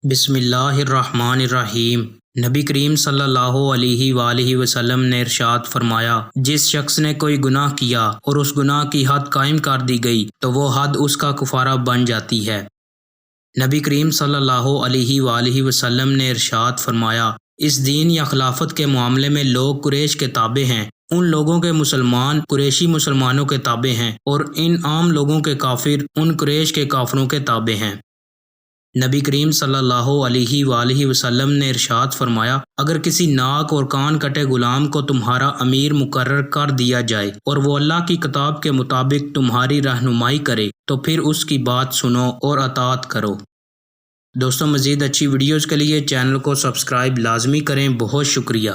بسم اللہ الرحمن الرحیم۔ نبی کریم صلی اللہ علیہ وآلہ وسلم نے ارشاد فرمایا، جس شخص نے کوئی گناہ کیا اور اس گناہ کی حد قائم کر دی گئی تو وہ حد اس کا کفارہ بن جاتی ہے۔ نبی کریم صلی اللہ علیہ وآلہ وسلم نے ارشاد فرمایا، اس دین یا خلافت کے معاملے میں لوگ قریش کے تابع ہیں، ان لوگوں کے مسلمان قریشی مسلمانوں کے تابع ہیں، اور ان عام لوگوں کے کافر ان قریش کے کافروں کے تابع ہیں۔ نبی کریم صلی اللہ علیہ وآلہ وسلم نے ارشاد فرمایا، اگر کسی ناک اور کان کٹے غلام کو تمہارا امیر مقرر کر دیا جائے اور وہ اللہ کی کتاب کے مطابق تمہاری رہنمائی کرے تو پھر اس کی بات سنو اور اطاعت کرو۔ دوستو، مزید اچھی ویڈیوز کے لیے چینل کو سبسکرائب لازمی کریں۔ بہت شکریہ۔